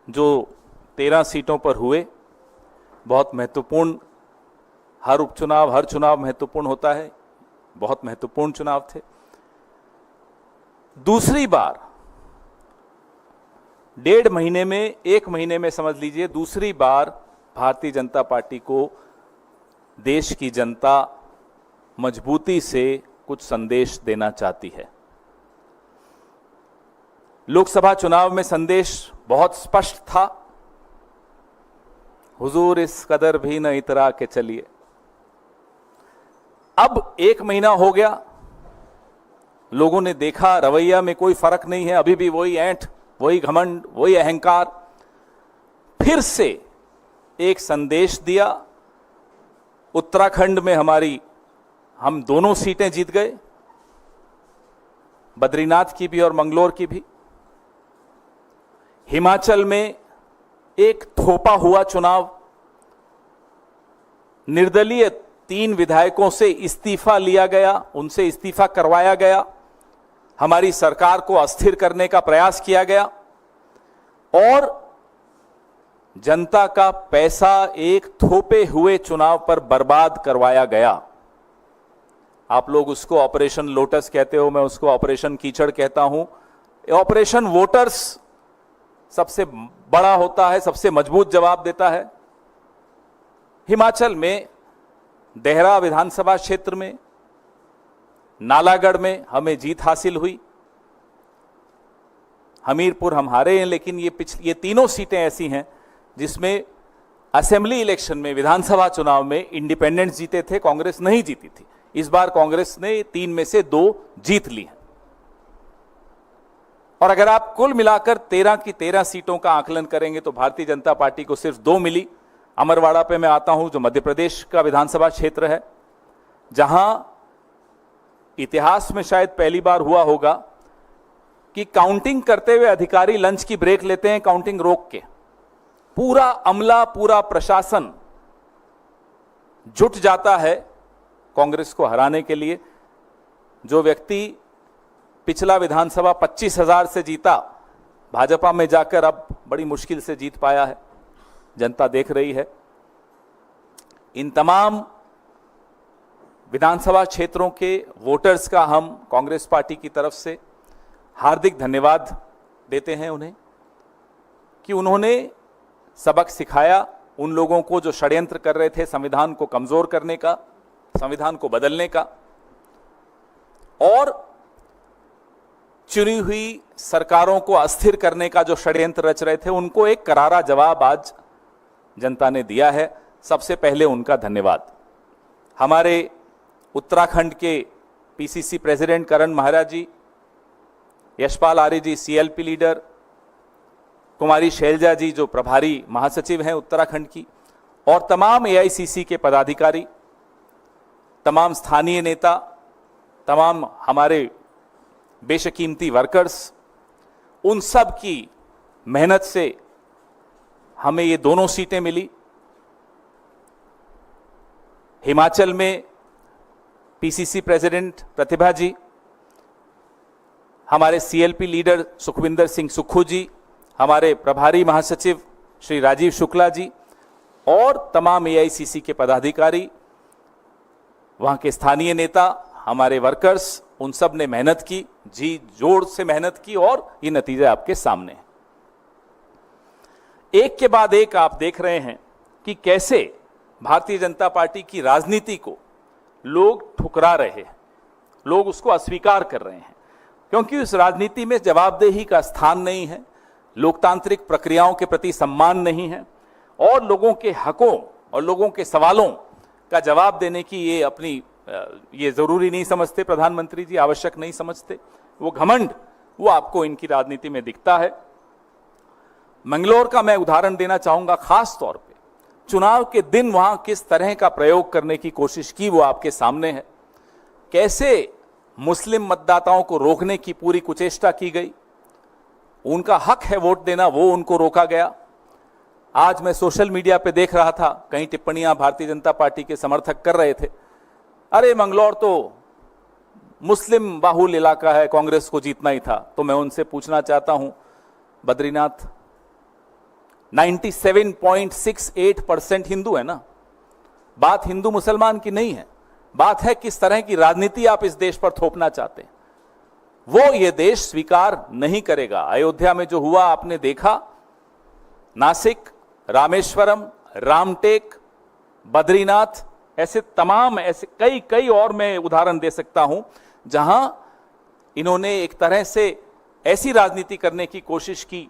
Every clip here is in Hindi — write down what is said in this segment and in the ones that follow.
जो 13 सीटों पर हुए, बहुत महत्वपूर्ण, हर उपचुनाव, हर चुनाव महत्वपूर्ण होता है, बहुत महत्वपूर्ण चुनाव थे। दूसरी बार 1.5 महीने में, 1 महीने में समझ लीजिए, दूसरी बार भारतीय जनता पार्टी को देश की जनता मजबूती से कुछ संदेश देना चाहती है। लोकसभा चुनाव में संदेश बहुत स्पष्ट था, हुजूर इस कदर भी न इतरा के चलिए। अब 1 महीना हो गया, लोगों ने देखा रवैया में कोई फर्क नहीं है, अभी भी वही ऐंठ, वही घमंड, वही अहंकार। फिर से एक संदेश दिया। उत्तराखंड में हम दोनों सीटें जीत गए, बद्रीनाथ की भी और मंगलोर की भी। हिमाचल में एक थोपा हुआ चुनाव, निर्दलीय 3 विधायकों से इस्तीफा लिया गया, उनसे इस्तीफा करवाया गया, हमारी सरकार को अस्थिर करने का प्रयास किया गया और जनता का पैसा एक थोपे हुए चुनाव पर बर्बाद करवाया गया। आप लोग उसको ऑपरेशन लोटस कहते हो, मैं उसको ऑपरेशन कीचड़ कहता हूं। ऑपरेशन वोटर्स सबसे बड़ा होता है, सबसे मजबूत जवाब देता है। हिमाचल में देहरा विधानसभा क्षेत्र में, नालागढ़ में हमें जीत हासिल हुई। हमीरपुर हम हारे हैं, लेकिन ये तीनों सीटें ऐसी हैं जिसमें असेंबली इलेक्शन में, विधानसभा चुनाव में इंडिपेंडेंट्स जीते थे, कांग्रेस नहीं जीती थी। इस बार कांग्रेस ने 3 में से 2 जीत ली हैं। और अगर आप कुल मिलाकर 13 की 13 सीटों का आकलन करेंगे तो भारतीय जनता पार्टी को सिर्फ 2 मिली। अमरवाड़ा पे मैं आता हूं, जो मध्य प्रदेश का विधानसभा क्षेत्र है, जहां इतिहास में शायद पहली बार हुआ होगा कि काउंटिंग करते हुए अधिकारी लंच की ब्रेक लेते हैं, काउंटिंग रोक के। पूरा अमला, पूरा प्रशासन जुट जाता है कांग्रेस को हराने के लिए। जो व्यक्ति पिछला विधानसभा 25,000 से जीता, भाजपा में जाकर अब बड़ी मुश्किल से जीत पाया है, जनता देख रही है। इन तमाम विधानसभा क्षेत्रों के वोटर्स का हम कांग्रेस पार्टी की तरफ से हार्दिक धन्यवाद देते हैं उन्हें, कि उन्होंने सबक सिखाया उन लोगों को जो षड्यंत्र कर रहे थे संविधान को कमजोर करने का, संविधान को बदलने का, और चुनी हुई सरकारों को अस्थिर करने का जो षड्यंत्र रच रहे थे, उनको एक करारा जवाब आज जनता ने दिया है। सबसे पहले उनका धन्यवाद। हमारे उत्तराखंड के पीसीसी प्रेसिडेंट करण महाराज जी, यशपाल आर्य जी सीएलपी लीडर, कुमारी शैलजा जी जो प्रभारी महासचिव हैं उत्तराखंड की, और तमाम एआईसीसी के पदाधिकारी, तमाम स्थानीय नेता, तमाम हमारे बेशकीमती वर्कर्स, उन सब की मेहनत से हमें ये दोनों सीटें मिली। हिमाचल में पीसीसी प्रेसिडेंट प्रतिभा जी, हमारे सीएलपी लीडर सुखविंदर सिंह सुक्खू जी, हमारे प्रभारी महासचिव श्री राजीव शुक्ला जी और तमाम एआईसीसी के पदाधिकारी, वहां के स्थानीय नेता, हमारे वर्कर्स, उन सब ने मेहनत की, जी जोर से मेहनत की, और ये नतीजा आपके सामने है। एक के बाद एक आप देख रहे हैं कि कैसे भारतीय जनता पार्टी की राजनीति को लोग ठुकरा रहे हैं, लोग उसको अस्वीकार कर रहे हैं, क्योंकि उस राजनीति में जवाबदेही का स्थान नहीं है, लोकतांत्रिक प्रक्रियाओं के प्रति सम्मान नहीं है, और लोगों के हकों और लोगों के सवालों का जवाब देने की ये जरूरी नहीं समझते प्रधानमंत्री जी, आवश्यक नहीं समझते। वो घमंड वो आपको इनकी राजनीति में दिखता है। मंगलोर का मैं उदाहरण देना चाहूंगा, खास तौर पे चुनाव के दिन वहां किस तरह का प्रयोग करने की कोशिश की वो आपके सामने है। कैसे मुस्लिम मतदाताओं को रोकने की पूरी कुचेष्टा की गई, उनका हक है वोट देना, वो उनको रोका गया। आज मैं सोशल मीडिया पे देख रहा था, कई टिप्पणियां भारतीय जनता पार्टी के समर्थक कर रहे थे, अरे मंगलौर तो मुस्लिम बाहुल इलाका है, कांग्रेस को जीतना ही था। तो मैं उनसे पूछना चाहता हूं, बद्रीनाथ 97.68% हिंदू है ना। बात हिंदू मुसलमान की नहीं है, बात है किस तरह की राजनीति आप इस देश पर थोपना चाहते हैं। वो ये देश स्वीकार नहीं करेगा। अयोध्या में जो हुआ आपने देखा, नासिक, रामेश्वरम, रामटेक, बद्रीनाथ, ऐसे तमाम ऐसे कई कई और मैं उदाहरण दे सकता हूं जहां इन्होंने एक तरह से ऐसी राजनीति करने की कोशिश की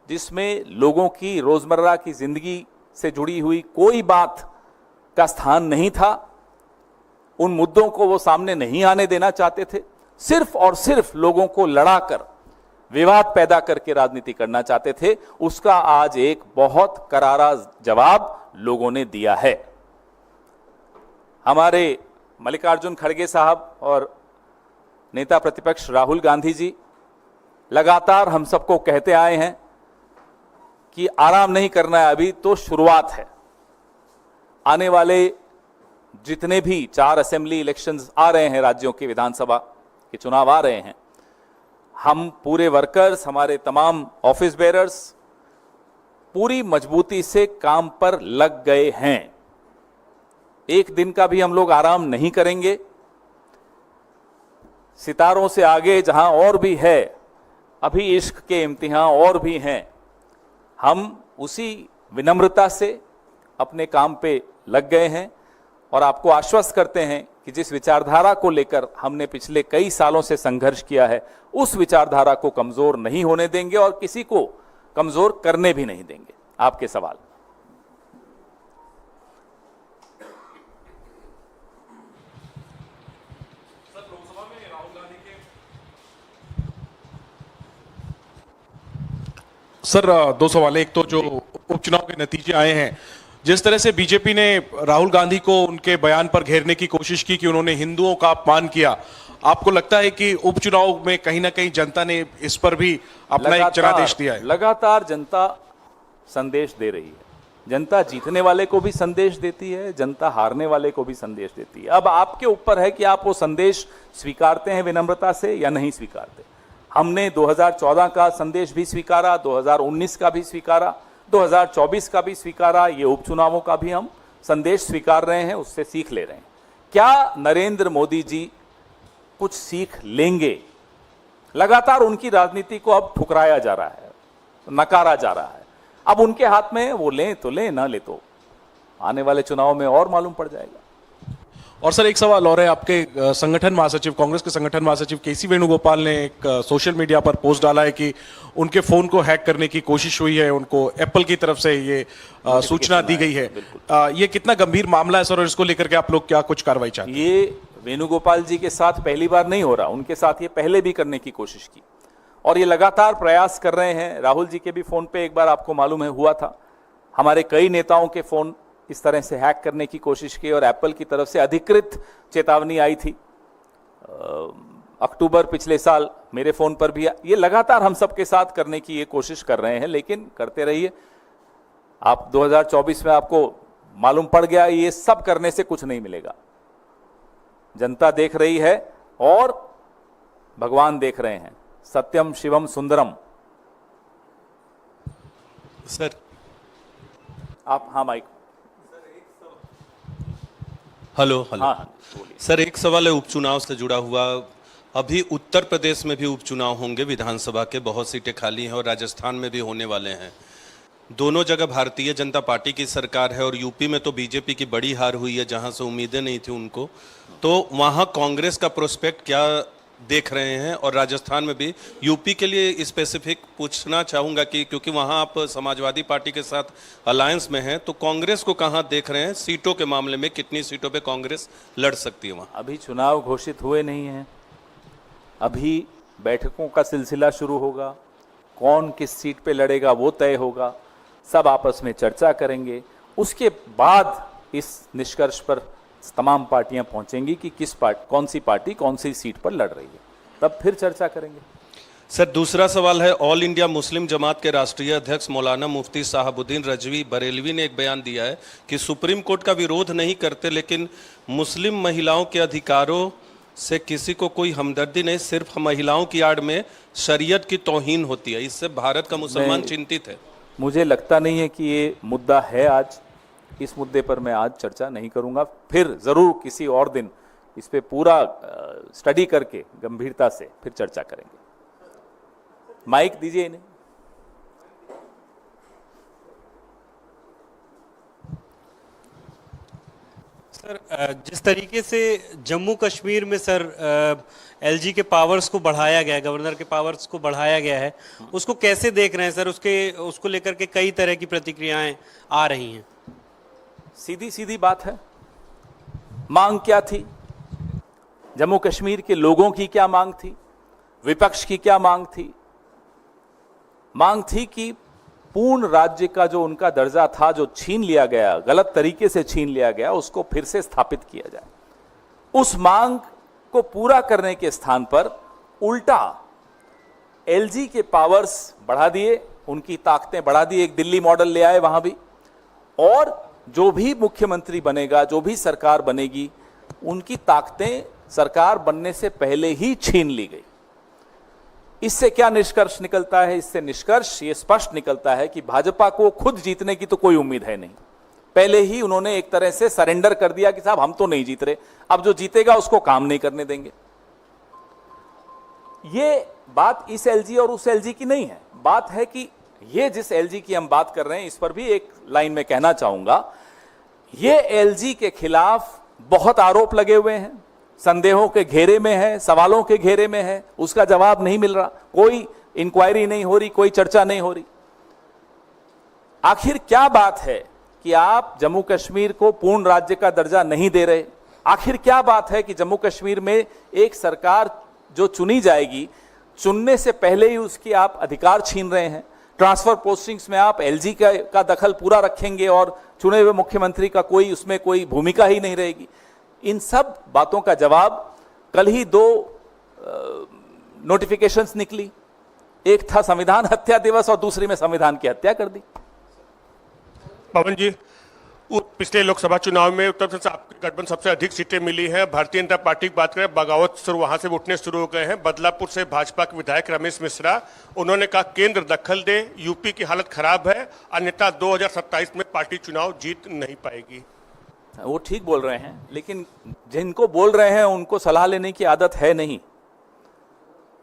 जिसमें लोगों की रोजमर्रा की जिंदगी से जुड़ी हुई कोई बात का स्थान नहीं था। उन मुद्दों को वो सामने नहीं आने देना चाहते थे, सिर्फ और सिर्फ लोगों को लड़ाकर, विवाद पैदा करके राजनीति करना चाहते थे। उसका आज एक बहुत करारा जवाब लोगों ने दिया है। हमारे मल्लिकार्जुन खड़गे साहब और नेता प्रतिपक्ष राहुल गांधी जी लगातार हम सबको कहते आए हैं कि आराम नहीं करना है, अभी तो शुरुआत है। आने वाले जितने भी 4 असेंबली इलेक्शंस आ रहे हैं, राज्यों के विधानसभा के चुनाव आ रहे हैं, हम पूरे वर्कर्स, हमारे तमाम ऑफिस बेरर्स पूरी मजबूती से काम पर लग गए हैं। एक दिन का भी हम लोग आराम नहीं करेंगे। सितारों से आगे जहां और भी है, अभी इश्क के इम्तिहान और भी हैं, हम उसी विनम्रता से अपने काम पे लग गए हैं और आपको आश्वस्त करते हैं कि जिस विचारधारा को लेकर हमने पिछले कई सालों से संघर्ष किया है, उस विचारधारा को कमजोर नहीं होने देंगे और किसी को कमजोर करने भी नहीं देंगे। आपके सवाल। सर, 2 सवाल। एक तो जो उपचुनाव के नतीजे आए हैं, जिस तरह से बीजेपी ने राहुल गांधी को उनके बयान पर घेरने की कोशिश की कि उन्होंने हिंदुओं का अपमान किया, आपको लगता है कि उपचुनाव में कहीं ना कहीं जनता ने इस पर भी अपना एक जनादेश दिया है? लगातार जनता संदेश दे रही है। जनता जीतने वाले को भी संदेश देती है, जनता हारने वाले को भी संदेश देती है। अब आपके ऊपर है कि आप वो संदेश स्वीकारते हैं विनम्रता से या नहीं स्वीकारते। हमने 2014 का संदेश भी स्वीकारा, 2019 का भी स्वीकारा, 2024 का भी स्वीकारा। ये उपचुनावों का भी हम संदेश स्वीकार रहे हैं, उससे सीख ले रहे हैं। क्या नरेंद्र मोदी जी कुछ सीख लेंगे? लगातार उनकी राजनीति को अब ठुकराया जा रहा है, नकारा जा रहा है। अब उनके हाथ में, वो लें तो लें, ना ले तो आने वाले चुनाव में और मालूम पड़ जाएगा। और सर, एक सवाल और है। आपके संगठन महासचिव, कांग्रेस के संगठन महासचिव केसी वेणुगोपाल ने एक सोशल मीडिया पर पोस्ट डाला है कि उनके फोन को हैक करने की कोशिश हुई है, उनको एप्पल की तरफ से ये सूचना दी गई है। ये कितना गंभीर मामला है सर, और इसको लेकर के आप लोग क्या कुछ कार्रवाई चाहते हैं? ये वेणुगोपाल जी के साथ पहली बार नहीं हो रहा, उनके साथ ये पहले भी करने की कोशिश की और ये लगातार प्रयास कर रहे हैं। राहुल जी के भी फोन पे एक बार आपको मालूम है हुआ था। हमारे कई नेताओं के फोन इस तरह से हैक करने की कोशिश की और एप्पल की तरफ से अधिकृत चेतावनी आई थी। अक्टूबर पिछले साल मेरे फोन पर भी। ये लगातार हम सबके साथ करने की ये कोशिश कर रहे हैं, लेकिन करते रहिए। आप 2024 में आपको मालूम पड़ गया, ये सब करने से कुछ नहीं मिलेगा। जनता देख रही है और भगवान देख रहे हैं। सत्यम शिवम सुंदरम। सर आप, हाँ माइक। हेलो। हाँ, सर, एक सवाल है उपचुनाव से जुड़ा हुआ। अभी उत्तर प्रदेश में भी उपचुनाव होंगे विधानसभा के, बहुत सीटें खाली हैं, और राजस्थान में भी होने वाले हैं। दोनों जगह भारतीय जनता पार्टी की सरकार है और यूपी में तो बीजेपी की बड़ी हार हुई है, जहां से उम्मीदें नहीं थी उनको। तो वहां कांग्रेस का प्रोस्पेक्ट क्या देख रहे हैं? और राजस्थान में भी, यूपी के लिए स्पेसिफिक पूछना चाहूँगा कि क्योंकि वहाँ आप समाजवादी पार्टी के साथ अलायंस में हैं, तो कांग्रेस को कहाँ देख रहे हैं सीटों के मामले में? कितनी सीटों पे कांग्रेस लड़ सकती है वहाँ? अभी चुनाव घोषित हुए नहीं हैं, अभी बैठकों का सिलसिला शुरू होगा। कौन किस सीट पे लड़ेगा वो तय होगा, सब आपस में चर्चा करेंगे। उसके बाद इस निष्कर्ष पर तमाम पार्टियां पहुंचेंगी कि कौन सी पार्टी कौन सी सीट पर लड़ रही है, तब फिर चर्चा करेंगे। सर, दूसरा सवाल है, ऑल इंडिया मुस्लिम जमात के राष्ट्रीय अध्यक्ष मौलाना मुफ्ती साहबुद्दीन रजवी बरेलवी ने एक बयान दिया है कि सुप्रीम कोर्ट का विरोध नहीं करते, लेकिन मुस्लिम महिलाओं के अधिकारों से किसी को कोई हमदर्दी नहीं, सिर्फ महिलाओं की आड़ में शरीयत की तौहीन होती है। इससे भारत का मुसलमान चिंतित है। मुझे लगता नहीं है कि ये मुद्दा है आज। इस मुद्दे पर मैं आज चर्चा नहीं करूंगा, फिर जरूर किसी और दिन इस पे पूरा स्टडी करके गंभीरता से फिर चर्चा करेंगे। माइक दीजिए इन्हें। सर, जिस तरीके से जम्मू कश्मीर में सर एलजी के पावर्स को बढ़ाया गया है, गवर्नर के पावर्स को बढ़ाया गया है, उसको कैसे देख रहे हैं सर? उसको लेकर के कई तरह की प्रतिक्रियाएं आ रही हैं। सीधी सीधी बात है, मांग क्या थी, जम्मू कश्मीर के लोगों की क्या मांग थी, विपक्ष की क्या मांग थी? मांग थी कि पूर्ण राज्य का जो उनका दर्जा था, जो छीन लिया गया, गलत तरीके से छीन लिया गया, उसको फिर से स्थापित किया जाए। उस मांग को पूरा करने के स्थान पर उल्टा एलजी के पावर्स बढ़ा दिए, उनकी ताकतें बढ़ा दी, एक दिल्ली मॉडल ले आए वहां भी, और जो भी मुख्यमंत्री बनेगा, जो भी सरकार बनेगी, उनकी ताकतें सरकार बनने से पहले ही छीन ली गई। इससे क्या निष्कर्ष निकलता है? इससे निष्कर्ष ये स्पष्ट निकलता है कि भाजपा को खुद जीतने की तो कोई उम्मीद है नहीं। पहले ही उन्होंने एक तरह से सरेंडर कर दिया कि साहब हम तो नहीं जीत रहे, अब जो जीतेगा उसको काम नहीं करने देंगे। ये बात इस एलजी और उस एलजी की नहीं है, बात है कि ये जिस एलजी की हम बात कर रहे हैं, इस पर भी एक लाइन में कहना चाहूंगा, ये एलजी के खिलाफ बहुत आरोप लगे हुए हैं, संदेहों के घेरे में है, सवालों के घेरे में है, उसका जवाब नहीं मिल रहा, कोई इंक्वायरी नहीं हो रही, कोई चर्चा नहीं हो रही। आखिर क्या बात है कि आप जम्मू कश्मीर को पूर्ण राज्य का दर्जा नहीं दे रहे? आखिर क्या बात है कि जम्मू कश्मीर में एक सरकार जो चुनी जाएगी, चुनने से पहले ही उसकी आप अधिकार छीन रहे हैं? ट्रांसफर पोस्टिंग्स में आप एलजी का दखल पूरा रखेंगे और चुने हुए मुख्यमंत्री का उसमें कोई भूमिका ही नहीं रहेगी। इन सब बातों का जवाब कल ही 2 नोटिफिकेशंस निकली, एक था संविधान हत्या दिवस और दूसरी में संविधान की हत्या कर दी। पवन जी, पिछले लोकसभा चुनाव में उत्तर प्रदेश आपके गठबंधन सबसे अधिक सीटें मिली हैं। भारतीय जनता पार्टी की बात करें, बगावत वहां से उठने शुरू हो गए हैं। बदलापुर से भाजपा के विधायक रमेश मिश्रा, उन्होंने कहा केंद्र दखल दे, यूपी की हालत खराब है, अन्यथा 2027 में पार्टी चुनाव जीत नहीं पाएगी। वो ठीक बोल रहे हैं, लेकिन जिनको बोल रहे हैं उनको सलाह लेने की आदत है नहीं।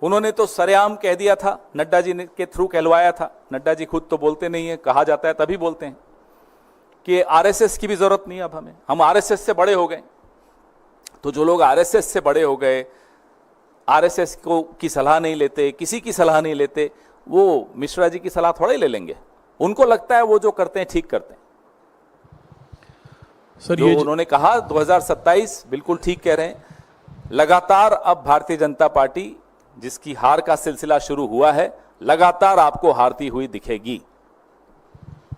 उन्होंने तो सरेआम कह दिया था, नड्डा जी के थ्रू कहलवाया था। नड्डा जी खुद तो बोलते नहीं है, कहा जाता है तभी बोलते हैं कि आरएसएस की भी जरूरत नहीं, अब हम आरएसएस से बड़े हो गए। तो जो लोग आरएसएस से बड़े हो गए, आरएसएस की सलाह नहीं लेते, किसी की सलाह नहीं लेते, वो मिश्रा जी की सलाह थोड़ा ही ले लेंगे। उनको लगता है वो जो करते हैं ठीक करते हैं। सर, ये उन्होंने कहा 2027 बिल्कुल ठीक कह रहे हैं। लगातार अब भारतीय जनता पार्टी, जिसकी हार का सिलसिला शुरू हुआ है, लगातार आपको हारती हुई दिखेगी।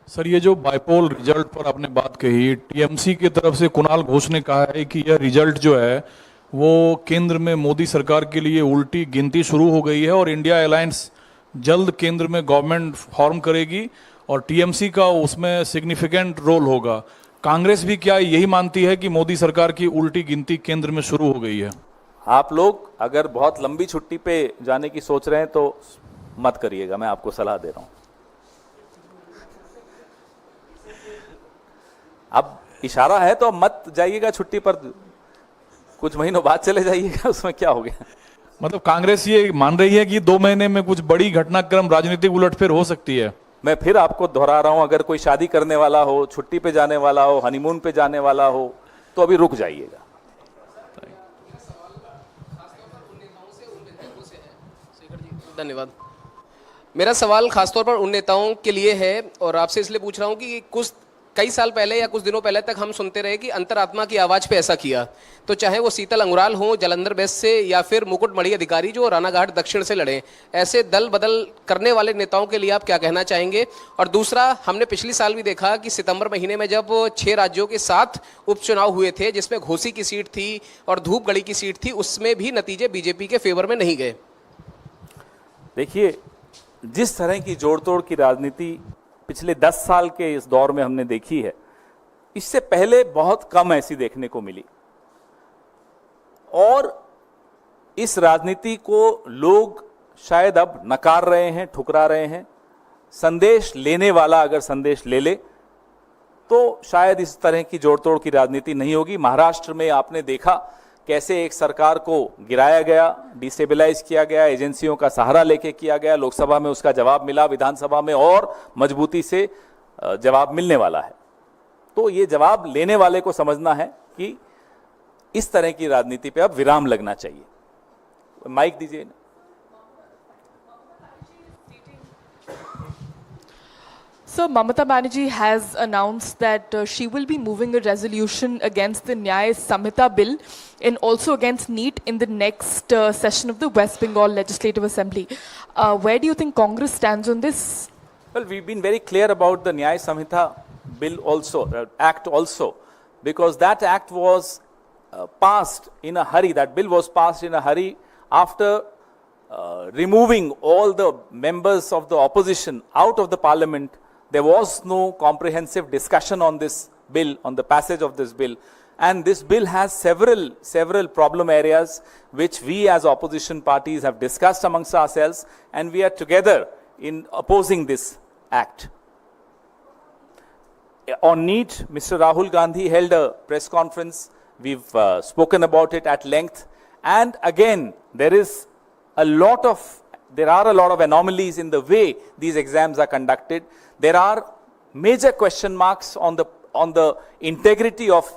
सर, ये जो बाइपोल रिजल्ट पर आपने बात कही, टीएमसी की तरफ से कुणाल घोष ने कहा है कि यह रिजल्ट जो है वो केंद्र में मोदी सरकार के लिए उल्टी गिनती शुरू हो गई है और इंडिया अलायंस जल्द केंद्र में गवर्नमेंट फॉर्म करेगी और टीएमसी का उसमें सिग्निफिकेंट रोल होगा। कांग्रेस भी क्या यही मानती है कि मोदी सरकार की उल्टी गिनती केंद्र में शुरू हो गई है? आप लोग अगर बहुत लंबी छुट्टी पे जाने की सोच रहे हैं तो मत करिएगा, मैं आपको सलाह दे रहा हूं। अब इशारा है तो मत जाइएगा छुट्टी पर, कुछ महीनों बाद चले जाइएगा, उसमें क्या हो गया? मतलब कांग्रेस ये मान रही है कि 2 महीने में कुछ बड़ी घटनाक्रम राजनीतिक उलटफेर हो सकती है। मैं फिर आपको दोहरा रहा हूं, अगर कोई शादी करने वाला हो, छुट्टी पे जाने वाला हो, हनीमून पे जाने वाला हो, तो अभी रुक जाइएगा। धन्यवाद। मेरा सवाल खासतौर पर उन नेताओं के लिए है और आपसे इसलिए पूछ रहा हूं कि कई साल पहले या कुछ दिनों पहले तक हम सुनते रहे कि अंतरात्मा की आवाज पे ऐसा किया, तो चाहे वो शीतल अंगुराल हो जालंधर बेस से या फिर मुकुटमणि अधिकारी जो रानाघाट दक्षिण से लड़े, ऐसे दल बदल करने वाले नेताओं के लिए आप क्या कहना चाहेंगे? और दूसरा, हमने पिछली साल भी देखा कि सितंबर महीने में जब 6 राज्यों के 7 उपचुनाव हुए थे, जिसमें घोसी की सीट थी और धूपगढ़ी की सीट थी, उसमें भी नतीजे बीजेपी के फेवर में नहीं गए। देखिए, जिस तरह की जोड़-तोड़ की राजनीति पिछले 10 साल के इस दौर में हमने देखी है, इससे पहले बहुत कम ऐसी देखने को मिली। और इस राजनीति को लोग शायद अब नकार रहे हैं, ठुकरा रहे हैं। संदेश लेने वाला अगर संदेश ले ले तो शायद इस तरह की जोड़ तोड़ की राजनीति नहीं होगी। महाराष्ट्र में आपने देखा कैसे एक सरकार को गिराया गया, डिस्टेबलाइज किया गया, एजेंसियों का सहारा लेके किया गया, लोकसभा में उसका जवाब मिला, विधानसभा में और मजबूती से जवाब मिलने वाला है। तो ये जवाब लेने वाले को समझना है कि इस तरह की राजनीति पे अब विराम लगना चाहिए। माइक दीजिए। So Mamata Banerjee has announced that she will be moving a resolution against the Nyaya Samhita bill and also against NEET in the next session of the West Bengal Legislative Assembly. Where do you think Congress stands on this? Well, we've been very clear about the Nyaya Samhita bill also, act also, because that act was passed in a hurry. That bill was passed in a hurry after removing all the members of the opposition out of the parliament. There was no comprehensive discussion on this bill, on the passage of this bill. And this bill has several problem areas which we as opposition parties have discussed amongst ourselves, and we are together in opposing this act. On NEET, Mr. Rahul Gandhi held a press conference. We've spoken about it at length. And again, there are a lot of anomalies in the way these exams are conducted. There are major question marks on the integrity of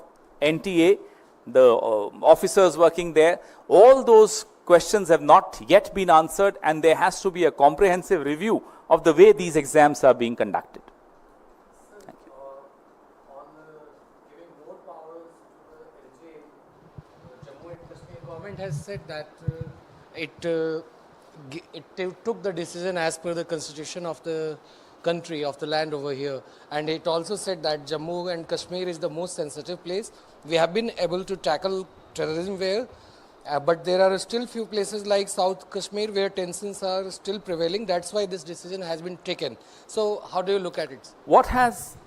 NTA, the officers working there. All those questions have not yet been answered, and there has to be a comprehensive review of the way these exams are being conducted. Thank you. On giving more powers to the LJ, Jammu and Kashmir government has said that it took the decision as per the constitution of the country, of the land over here, and it also said that Jammu and Kashmir is the most sensitive place. We have been able to tackle terrorism there, but there are still few places like South Kashmir where tensions are still prevailing. That's why this decision has been taken. So how do you look at it? What has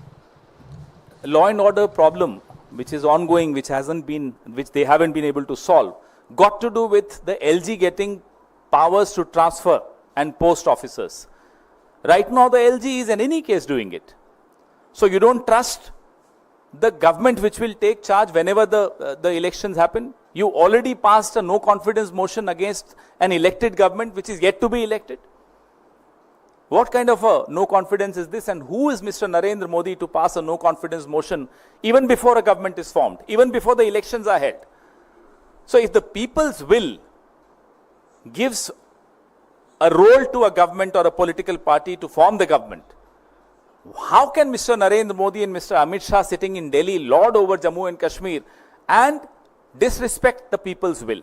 law and order problem which is ongoing, which they haven't been able to solve, got to do with the LG getting powers to transfer and post officers? Right now the LG is in any case doing it. So you don't trust the government which will take charge whenever the elections happen? You already passed a no confidence motion against an elected government which is yet to be elected. What kind of a no confidence is this, and who is Mr. Narendra Modi to pass a no confidence motion even before a government is formed, even before the elections are held? So if the people's will gives a role to a government or a political party to form the government, how can Mr. Narendra Modi and Mr. Amit Shah sitting in Delhi lord over Jammu and Kashmir and disrespect the people's will?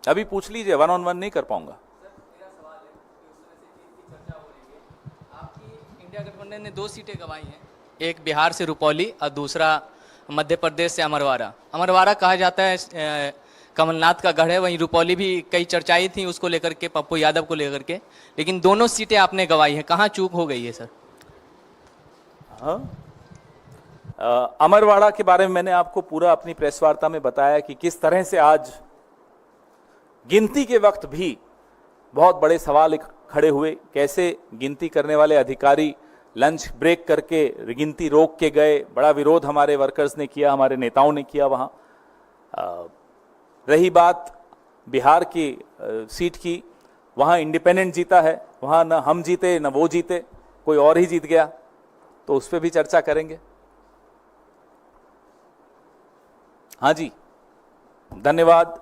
अभी पूछ लीजिए, वन ऑन वन नहीं कर पाऊंगा। आपकी इंडिया गठबंधन ने 2 सीटें गंवाई हैं, एक बिहार से रुपौली और दूसरा मध्य प्रदेश से अमरवाड़ा। अमरवाड़ा कहा जाता है कमलनाथ का गढ़ है, वहीं रुपौली भी कई चर्चाएं थी उसको लेकर के, पप्पू यादव को लेकर के, लेकिन दोनों सीटें आपने गंवाई हैं। कहाँ चूक हो गई है सर? अमरवाड़ा के बारे में मैंने आपको पूरा अपनी प्रेस वार्ता में बताया कि किस तरह से आज गिनती के वक्त भी बहुत बड़े सवाल खड़े हुए, कैसे गिनती करने वाले अधिकारी लंच ब्रेक करके गिनती रोक के गए। बड़ा विरोध हमारे वर्कर्स ने किया, हमारे नेताओं ने किया वहाँ। रही बात बिहार की सीट की, वहाँ इंडिपेंडेंट जीता है, वहाँ न हम जीते न वो जीते, कोई और ही जीत गया, तो उस पर भी चर्चा करेंगे। हाँ जी, धन्यवाद।